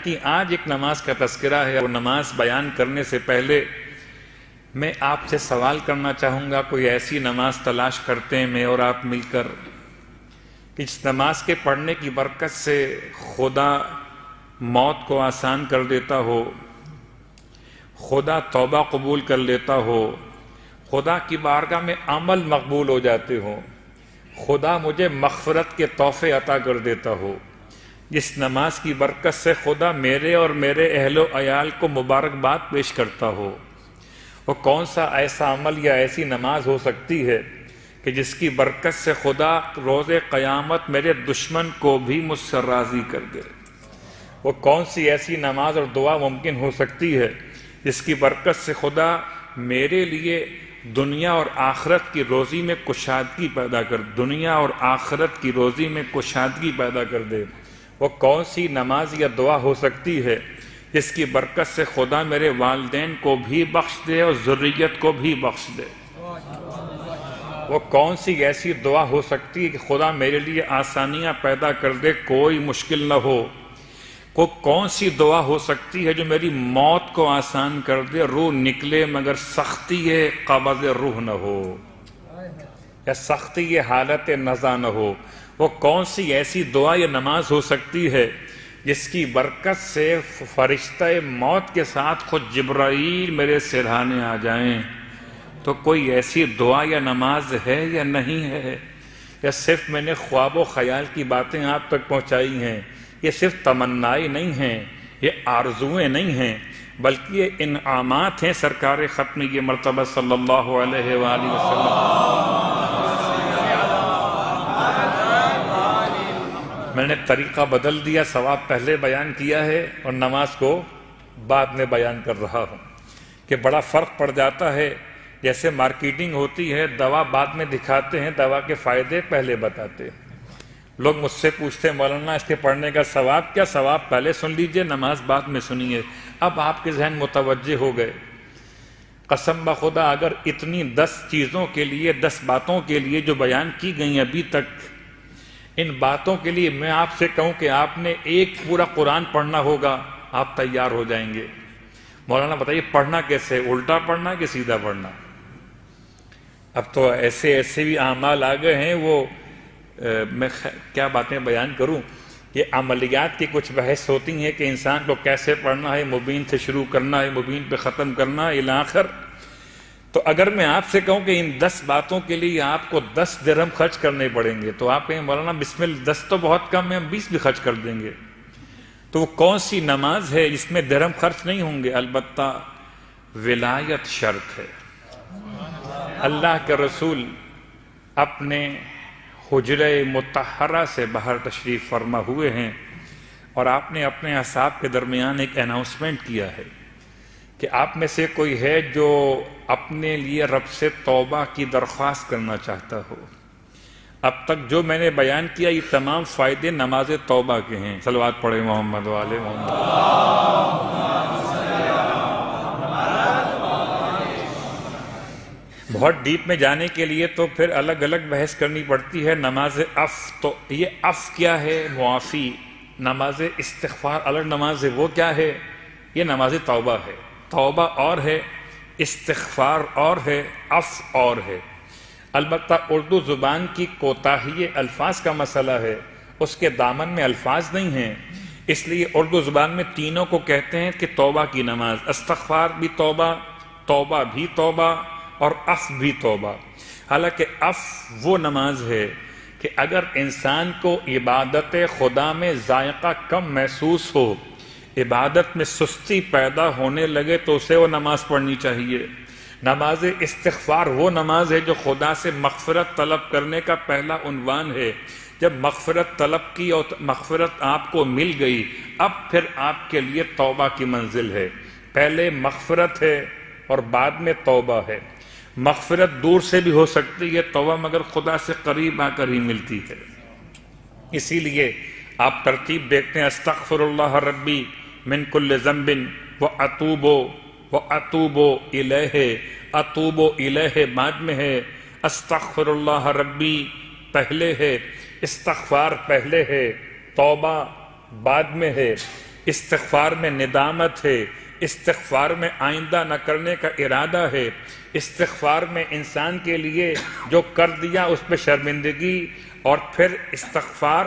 کہ آج ایک نماز کا تذکرہ ہے، اور نماز بیان کرنے سے پہلے میں آپ سے سوال کرنا چاہوں گا، کوئی ایسی نماز تلاش کرتے ہیں میں اور آپ مل کر کہ اس نماز کے پڑھنے کی برکت سے خدا موت کو آسان کر دیتا ہو، خدا توبہ قبول کر لیتا ہو، خدا کی بارگاہ میں عمل مقبول ہو جاتے ہوں، خدا مجھے مغفرت کے تحفے عطا کر دیتا ہو، جس نماز کی برکت سے خدا میرے اور میرے اہل و عیال کو مبارکباد پیش کرتا ہو، وہ کون سا ایسا عمل یا ایسی نماز ہو سکتی ہے کہ جس کی برکت سے خدا روز قیامت میرے دشمن کو بھی مجھ سے راضی کر دے؟ وہ کون سی ایسی نماز اور دعا ممکن ہو سکتی ہے جس کی برکت سے خدا میرے لیے دنیا اور آخرت کی روزی میں کشادگی پیدا کر دنیا اور آخرت کی روزی میں کشادگی پیدا کر دے؟ وہ کون سی نماز یا دعا ہو سکتی ہے جس کی برکت سے خدا میرے والدین کو بھی بخش دے اور ذریت کو بھی بخش دے؟ وہ کون سی ایسی دعا ہو سکتی ہے کہ خدا میرے لیے آسانیاں پیدا کر دے، کوئی مشکل نہ ہو؟ وہ کون سی دعا ہو سکتی ہے جو میری موت کو آسان کر دے، روح نکلے مگر سختی قبض روح نہ ہو، یا سختی حالت نزا نہ ہو؟ وہ کون سی ایسی دعا یا نماز ہو سکتی ہے جس کی برکت سے فرشتہ موت کے ساتھ خود جبرائیل میرے سرہانے آ جائیں؟ تو کوئی ایسی دعا یا نماز ہے یا نہیں ہے؟ یا صرف میں نے خواب و خیال کی باتیں آپ تک پہنچائی ہیں؟ یہ صرف تمنائیں نہیں ہیں، یہ آرزویں نہیں ہیں، بلکہ یہ انعامات ہیں سرکار ختم یہ مرتبہ صلی اللہ علیہ وآلہ وسلم۔ میں نے طریقہ بدل دیا، ثواب پہلے بیان کیا ہے اور نماز کو بعد میں بیان کر رہا ہوں، کہ بڑا فرق پڑ جاتا ہے۔ جیسے مارکیٹنگ ہوتی ہے، دوا بعد میں دکھاتے ہیں، دوا کے فائدے پہلے بتاتے ہیں۔ لوگ مجھ سے پوچھتے ہیں مولانا اس کے پڑھنے کا ثواب کیا؟ ثواب پہلے سن لیجئے، نماز بعد میں سنیے۔ اب آپ کے ذہن متوجہ ہو گئے۔ قسم بخدا اگر اتنی 10 چیزوں کے لیے، 10 باتوں کے لیے جو بیان کی گئی ابھی تک، ان باتوں کے لیے میں آپ سے کہوں کہ آپ نے ایک پورا قرآن پڑھنا ہوگا، آپ تیار ہو جائیں گے۔ مولانا بتائیے پڑھنا کیسے؟ الٹا پڑھنا کہ سیدھا پڑھنا؟ اب تو ایسے بھی اعمال آ گئے ہیں، وہ میں کیا باتیں بیان کروں۔ یہ عملیات کی کچھ بحث ہوتی ہیں کہ انسان کو کیسے پڑھنا ہے، مبین سے شروع کرنا ہے، مبین پہ ختم کرنا ہے، الی آخر۔ تو اگر میں آپ سے کہوں کہ ان 10 باتوں کے لیے آپ کو 10 درہم خرچ کرنے پڑیں گے، تو آپ کہیں مولانا بسم اللہ 10 تو بہت کم ہے، ہم 20 بھی خرچ کر دیں گے۔ تو وہ کون سی نماز ہے جس میں درہم خرچ نہیں ہوں گے؟ البتہ ولایت شرط ہے۔ اللہ کے رسول اپنے حجرہ مطہرہ سے باہر تشریف فرما ہوئے ہیں، اور آپ نے اپنے اصحاب کے درمیان ایک اناؤنسمنٹ کیا ہے کہ آپ میں سے کوئی ہے جو اپنے لیے رب سے توبہ کی درخواست کرنا چاہتا ہو۔ اب تک جو میں نے بیان کیا یہ تمام فائدے نماز توبہ کے ہیں۔ صلوات پڑھیں محمد وآل محمد۔ بہت ڈیپ میں جانے کے لیے تو پھر الگ الگ بحث کرنی پڑتی ہے۔ نماز تو یہ کیا ہے؟ معافی۔ نماز استغفار الگ نماز ہے، وہ کیا ہے؟ یہ نماز توبہ ہے۔ توبہ اور ہے، استغفار اور ہے، اور ہے۔ البتہ اردو زبان کی کوتاہی الفاظ کا مسئلہ ہے، اس کے دامن میں الفاظ نہیں ہیں، اس لیے اردو زبان میں تینوں کو کہتے ہیں کہ توبہ کی نماز۔ استغفار بھی توبہ، توبہ بھی توبہ، اور بھی توبہ۔ حالانکہ وہ نماز ہے کہ اگر انسان کو عبادت خدا میں ذائقہ کم محسوس ہو، عبادت میں سستی پیدا ہونے لگے، تو اسے وہ نماز پڑھنی چاہیے۔ نماز استغفار وہ نماز ہے جو خدا سے مغفرت طلب کرنے کا پہلا عنوان ہے۔ جب مغفرت طلب کی اور مغفرت آپ کو مل گئی، اب پھر آپ کے لیے توبہ کی منزل ہے۔ پہلے مغفرت ہے اور بعد میں توبہ ہے۔ مغفرت دور سے بھی ہو سکتی ہے، توبہ مگر خدا سے قریب آ کر ہی ملتی ہے۔ اسی لیے آپ ترتیب دیکھتے ہیں، استغفر اللہ ربی من کل ذنب واتوب الیہ۔ اتوب الیہ بعد میں ہے، استغفر اللہ ربی پہلے ہے، استغفار پہلے ہے، توبہ بعد میں ہے۔ استغفار میں ندامت ہے، استغفار میں آئندہ نہ کرنے کا ارادہ ہے، استغفار میں انسان کے لیے جو کر دیا اس پہ شرمندگی، اور پھر استغفار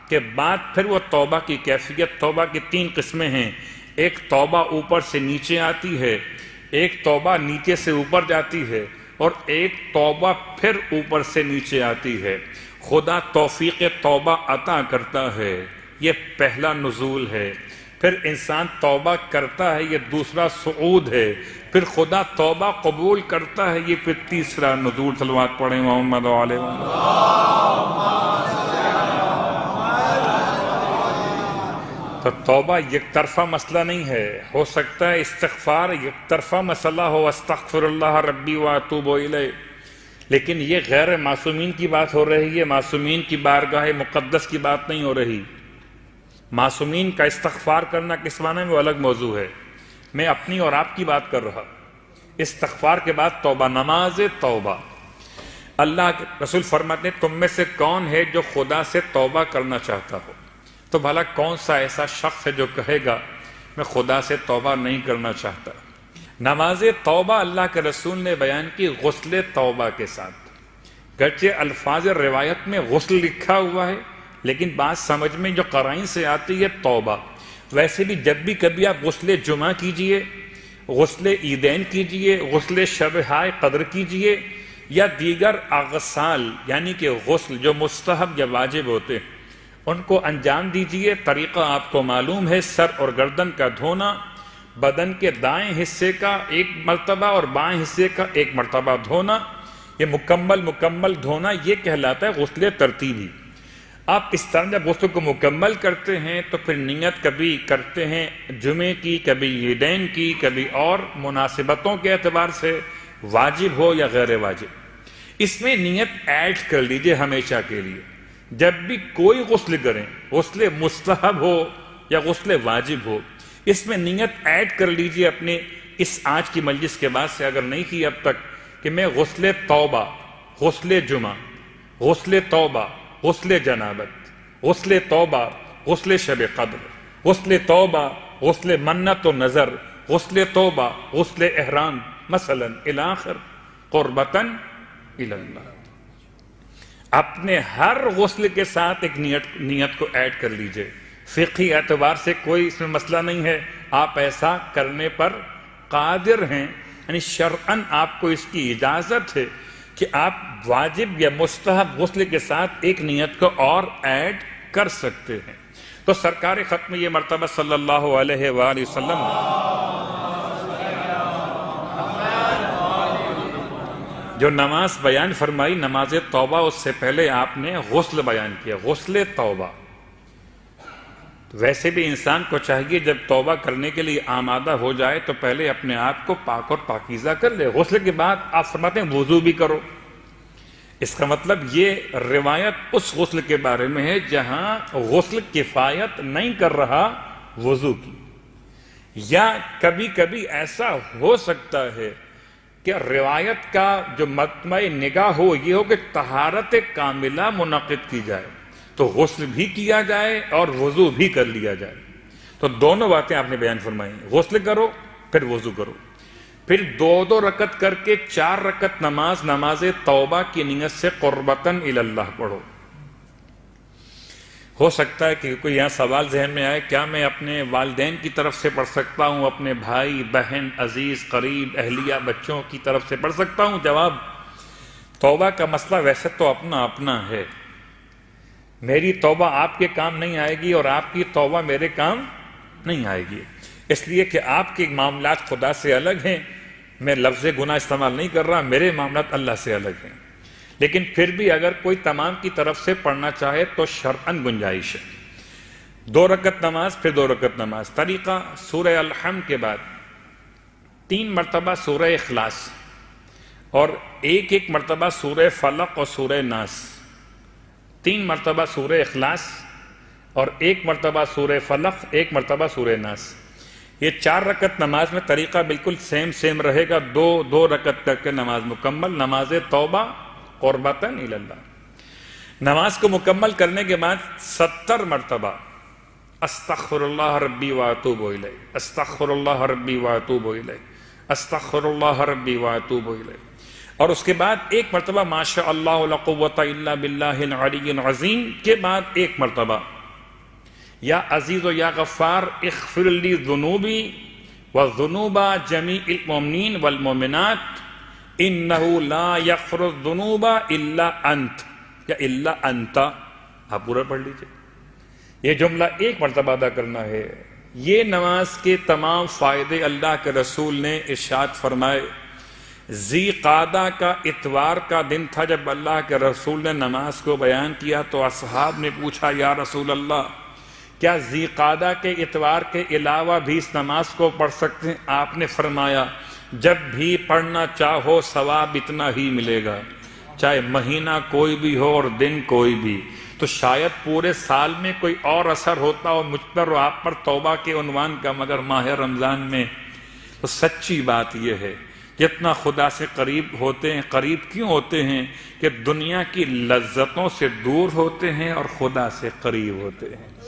کے بعد پھر وہ توبہ کی کیفیت۔ توبہ کی 3 قسمیں ہیں، ایک توبہ اوپر سے نیچے آتی ہے، ایک توبہ نیچے سے اوپر جاتی ہے، اور ایک توبہ پھر اوپر سے نیچے آتی ہے۔ خدا توفیق توبہ عطا کرتا ہے، یہ پہلا نزول ہے۔ پھر انسان توبہ کرتا ہے، یہ دوسرا صعود ہے۔ پھر خدا توبہ قبول کرتا ہے، یہ پھر تیسرا نزول۔ صلوات پڑھیں محمد علیہ وسلم۔ تو توبہ یک طرفہ مسئلہ نہیں ہے، ہو سکتا ہے استغفار یک طرفہ مسئلہ ہو، استغفر اللہ ربی واتوب الیہ، لیکن یہ غیر معصومین کی بات ہو رہی ہے، معصومین کی بارگاہ مقدس کی بات نہیں ہو رہی۔ معصومین کا استغفار کرنا کس معنی میں وہ الگ موضوع ہے، میں اپنی اور آپ کی بات کر رہا۔ استغفار کے بعد توبہ، نماز توبہ۔ اللہ کے رسول فرماتے ہیں تم میں سے کون ہے جو خدا سے توبہ کرنا چاہتا ہو؟ تو بھلا کون سا ایسا شخص ہے جو کہے گا میں خدا سے توبہ نہیں کرنا چاہتا؟ نماز توبہ اللہ کے رسول نے بیان کی غسل توبہ کے ساتھ، گرچہ الفاظ روایت میں غسل لکھا ہوا ہے لیکن بات سمجھ میں جو قرائن سے آتی ہے توبہ۔ ویسے بھی جب بھی کبھی آپ غسل جمعہ کیجئے، غسل عیدین کیجئے، غسل شب ہائے قدر کیجئے، یا دیگر اغسال یعنی کہ غسل جو مستحب یا واجب ہوتے ہیں ان کو انجام دیجئے۔ طریقہ آپ کو معلوم ہے، سر اور گردن کا دھونا، بدن کے دائیں حصے کا 1 مرتبہ اور بائیں حصے کا 1 مرتبہ دھونا، یہ مکمل دھونا یہ کہلاتا ہے غسل ترتیبی۔ آپ اس طرح جب غسل کو مکمل کرتے ہیں تو پھر نیت کبھی کرتے ہیں جمعے کی، کبھی عیدین کی، کبھی اور مناسبتوں کے اعتبار سے واجب ہو یا غیر واجب، اس میں نیت ایڈ کر لیجئے ہمیشہ کے لیے۔ جب بھی کوئی غسل کریں، غسل مستحب ہو یا غسل واجب ہو، اس میں نیت ایڈ کر لیجئے اپنے اس آج کی مجلس کے بعد سے، اگر نہیں کی اب تک، کہ میں غسل توبہ، غسل جمعہ، غسل توبہ، غسل جنابت، غسل توبہ، غسل شب قدر، غسل توبہ، غسل منت و نظر، غسل توبہ، غسل احرام مثلا الاخر قربتاً الی اللہ۔ اپنے ہر غسل کے ساتھ ایک نیت کو ایڈ کر لیجئے۔ فقہی اعتبار سے کوئی اس میں مسئلہ نہیں ہے، آپ ایسا کرنے پر قادر ہیں، یعنی شرعاً آپ کو اس کی اجازت ہے کہ آپ واجب یا مستحب غسل کے ساتھ ایک نیت کو اور ایڈ کر سکتے ہیں۔ تو سرکار ختم یہ مرتبہ صلی اللہ علیہ وآلہ وسلم جو نماز بیان فرمائی، نماز توبہ، اس سے پہلے آپ نے غسل بیان کیا، غسل توبہ۔ ویسے بھی انسان کو چاہیے جب توبہ کرنے کے لیے آمادہ ہو جائے تو پہلے اپنے آپ کو پاک اور پاکیزہ کر لے۔ غسل کے بعد آپ فرماتے ہیں وضو بھی کرو۔ اس کا مطلب یہ روایت اس غسل کے بارے میں ہے جہاں غسل کفایت نہیں کر رہا وضو کی، یا کبھی کبھی ایسا ہو سکتا ہے کہ روایت کا جو مطمع نگاہ ہو یہ ہو کہ طہارت کاملہ منعقد کی جائے، تو غسل بھی کیا جائے اور وضو بھی کر لیا جائے۔ تو دونوں باتیں آپ نے بیان فرمائی، غسل کرو پھر وضو کرو، پھر 2 رکعت کر کے 4 رکعت نماز توبہ کی نیت سے قربتاً الی اللہ پڑھو۔ ہو سکتا ہے کہ کوئی یہاں سوال ذہن میں آئے، کیا میں اپنے والدین کی طرف سے پڑھ سکتا ہوں، اپنے بھائی بہن عزیز قریب اہلیہ بچوں کی طرف سے پڑھ سکتا ہوں؟ جواب، توبہ کا مسئلہ ویسے تو اپنا اپنا ہے، میری توبہ آپ کے کام نہیں آئے گی اور آپ کی توبہ میرے کام نہیں آئے گی، اس لیے کہ آپ کے معاملات خدا سے الگ ہیں، میں لفظ گناہ استعمال نہیں کر رہا، میرے معاملات اللہ سے الگ ہیں۔ لیکن پھر بھی اگر کوئی تمام کی طرف سے پڑھنا چاہے تو شرعاً گنجائش ہے۔ 2 رکعت نماز پھر 2 رکعت نماز۔ طریقہ، سورہ الحمد کے بعد 3 مرتبہ سورہ اخلاص اور 1 مرتبہ سورہ فلق اور سورہ ناس، 3 مرتبہ سورہ اخلاص اور 1 مرتبہ سورہ فلق، 1 مرتبہ سورہ ناس۔ یہ 4 رکعت نماز میں طریقہ بالکل سیم رہے گا، 2 رکعت کر کے نماز مکمل، نماز توبہ قربتاً الی اللہ۔ نماز کو مکمل کرنے کے بعد 70 مرتبہ استغفر اللہ ربی واتوب الیہ، استغفر اللہ ربی واتوب الیہ، استغفر اللہ ربی واتوب الیہ۔ اور اس کے بعد ایک مرتبہ ما شاء اللہ لا قوۃ الا باللہ العلی العظیم کے بعد ایک مرتبہ یا عزیز و یا غفار اغفر لی ذنوبی وذنوب جمیع المؤمنین والمؤمنات انہ لا یغفر الذنوب الا انت یا الا انت۔ آپ پورا پڑھ لیجئے، یہ جملہ ایک مرتبہ ادا کرنا ہے۔ یہ نماز کے تمام فائدے اللہ کے رسول نے ارشاد فرمائے۔ ذی قعدہ کا اتوار کا دن تھا جب اللہ کے رسول نے نماز کو بیان کیا تو اصحاب نے پوچھا یا رسول اللہ کیا ذی قعدہ کے اتوار کے علاوہ بھی اس نماز کو پڑھ سکتے ہیں؟ آپ نے فرمایا جب بھی پڑھنا چاہو ثواب اتنا ہی ملے گا، چاہے مہینہ کوئی بھی ہو اور دن کوئی بھی۔ تو شاید پورے سال میں کوئی اور اثر ہوتا ہو مجھ پر اور آپ پر توبہ کے عنوان کا، مگر ماہ رمضان میں تو سچی بات یہ ہے جتنا خدا سے قریب ہوتے ہیں، قریب کیوں ہوتے ہیں کہ دنیا کی لذتوں سے دور ہوتے ہیں اور خدا سے قریب ہوتے ہیں۔